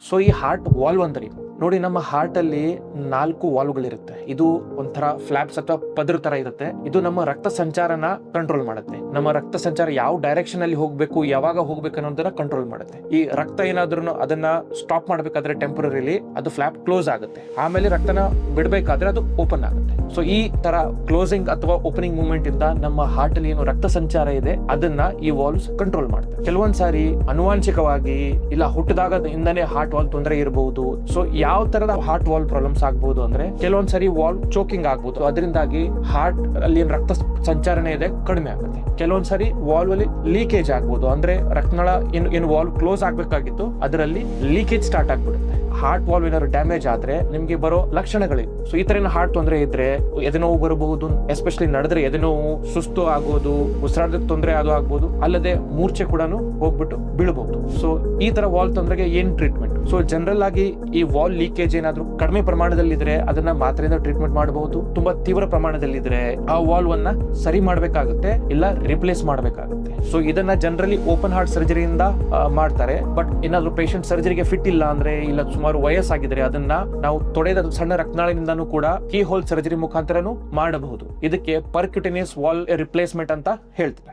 So ಈ heart valve ಅಂದ್ರೆ ನೋಡಿ, ನಮ್ಮ ಹಾರ್ಟ್ ಅಲ್ಲಿ 4 ವಾಲ್ವ್ಗಳಿರುತ್ತೆ. ಇದು ಒಂಥರ ಫ್ಲಾಪ್ಸ್ ಅಥವಾ ಪದ್ರ ತರ ಇರುತ್ತೆ. ಇದು ನಮ್ಮ ರಕ್ತ ಸಂಚಾರನ ಕಂಟ್ರೋಲ್ ಮಾಡುತ್ತೆ. ನಮ್ಮ ರಕ್ತ ಸಂಚಾರ ಯಾವ ಡೈರೆಕ್ಷನ್ ಅಲ್ಲಿ ಹೋಗ್ಬೇಕು, ಯಾವಾಗ ಹೋಗ್ಬೇಕು ಅನ್ನೋದನ್ನ ಕಂಟ್ರೋಲ್ ಮಾಡುತ್ತೆ. ಈ ರಕ್ತ ಏನಾದ್ರೂ ಅದನ್ನ ಸ್ಟಾಪ್ ಮಾಡ್ಬೇಕಾದ್ರೆ ಟೆಂಪರರಿಲಿ ಅದು ಫ್ಲಾಪ್ ಕ್ಲೋಸ್ ಆಗುತ್ತೆ. ಆಮೇಲೆ ರಕ್ತನ ಬಿಡಬೇಕಾದ್ರೆ ಅದು ಓಪನ್ ಆಗುತ್ತೆ. ಸೊ ಈ ತರ ಕ್ಲೋಸಿಂಗ್ ಅಥವಾ ಓಪನಿಂಗ್ ಮೂವ್ಮೆಂಟ್ ಇಂದ ನಮ್ಮ ಹಾರ್ಟ್ ಅಲ್ಲಿ ಏನು ರಕ್ತ ಸಂಚಾರ ಇದೆ ಅದನ್ನ ಈ ವಾಲ್ವ್ಸ್ ಕಂಟ್ರೋಲ್ ಮಾಡುತ್ತೆ. ಕೆಲವೊಂದ್ ಸಾರಿ ಅನುವಾಂಶಿಕವಾಗಿ ಇಲ್ಲ ಹುಟ್ಟಿದಾಗ ಇಂದಾನೆ ಹಾರ್ಟ್ ವಾಲ್ವ್ ತೊಂದರೆ ಇರಬಹುದು. ಸೊ ಯಾವ ತರದ ಹಾರ್ಟ್ ವಾಲ್ವ್ ಪ್ರಾಬ್ಲಮ್ಸ್ ಆಗ್ಬಹುದು ಅಂದ್ರೆ ಕೆಲವೊಂದ್ ಸರಿ ವಾಲ್ವ್ ಚೋಕಿಂಗ್ ಆಗ್ಬಹುದು. ಅದರಿಂದಾಗಿ ಹಾರ್ಟ್ ಅಲ್ಲಿ ರಕ್ತ ಸಂಚಾರಣೆ ಇದೆ ಕಡಿಮೆ ಆಗುತ್ತೆ. ಕೆಲವೊಂದ್ ಸರಿ ವಾಲ್ವ್ ಅಲ್ಲಿ ಲೀಕೇಜ್ ಆಗ್ಬಹುದು. ಅಂದ್ರೆ ರಕ್ತನಾಳ ಏನು ವಾಲ್ವ್ ಕ್ಲೋಸ್ ಆಗ್ಬೇಕಾಗಿತ್ತು ಅದರಲ್ಲಿ ಲೀಕೇಜ್ ಸ್ಟಾರ್ಟ್ ಆಗ್ಬಿಡುತ್ತೆ. ಹಾರ್ಟ್ ವಾಲ್ವ್ ಏನಾದ್ರು ಡ್ಯಾಮೇಜ್ ಆದ್ರೆ ನಿಮ್ಗೆ ಬರೋ ಲಕ್ಷಣಗಳಿವೆ. ಸೊ ಈ ತರ ಹಾರ್ಟ್ ತೊಂದರೆ ಇದ್ರೆ ಎದೆನೋವು ಬರಬಹುದು. ಎಸ್ಪೆಷಲಿ ನಡೆದ್ರೆ ಎದೆನೋವು, ಸುಸ್ತು ಆಗೋದು, ಉಸಿರಾಟದ ತೊಂದರೆ ಅದು ಆಗ್ಬಹುದು. ಅಲ್ಲದೆ ಮೂರ್ಛೆ ಕೂಡ ಹೋಗ್ಬಿಟ್ಟು ಬೀಳಬಹುದು. ಸೊ ಈ ತರ ವಾಲ್ವ್ ತೊಂದರೆಗೆ ಏನ್ ಟ್ರೀಟ್ಮೆಂಟ್? ಸೊ ಜನರಲ್ ಆಗಿ ಈ ವಾಲ್ವ್ ಲೀಕೇಜ್ ಏನಾದ್ರು ಕಡಿಮೆ ಪ್ರಮಾಣದಲ್ಲಿದ್ರೆ ಅದನ್ನ ಮಾತ್ರೆಯಿಂದ ಟ್ರೀಟ್ಮೆಂಟ್ ಮಾಡಬಹುದು. ತುಂಬಾ ತೀವ್ರ ಪ್ರಮಾಣದಲ್ಲಿದ್ರೆ ಆ ವಾಲ್ವ್ ಅನ್ನ ಸರಿ ಮಾಡ್ಬೇಕಾಗುತ್ತೆ, ಇಲ್ಲ ರಿಪ್ಲೇಸ್ ಮಾಡ್ಬೇಕಾಗುತ್ತೆ. ಸೊ ಇದನ್ನ ಜನರಲಿ ಓಪನ್ ಹಾರ್ಟ್ ಸರ್ಜರಿಯಿಂದ ಮಾಡ್ತಾರೆ. ಬಟ್ ಏನಾದ್ರು ಪೇಷಂಟ್ ಸರ್ಜರಿಗೆ ಫಿಟ್ ಇಲ್ಲ ಅಂದ್ರೆ, ಇಲ್ಲ ಸುಮಾರು ವಯಸ್ಸಾಗಿದ್ರೆ ಅದನ್ನ ನಾವು ತೊಡೆದ ಸಣ್ಣ ರಕ್ತನಾಳದಿಂದನೂ ಕೂಡ ಕೀ ಹೋಲ್ ಸರ್ಜರಿ ಮುಖಾಂತರನು ಮಾಡಬಹುದು. ಇದಕ್ಕೆ ಪರ್ಕ್ಯುಟೇನಿಯಸ್ ವಾಲ್ವ್ ರಿಪ್ಲೇಸ್ಮೆಂಟ್ ಅಂತ ಹೇಳ್ತಾರೆ.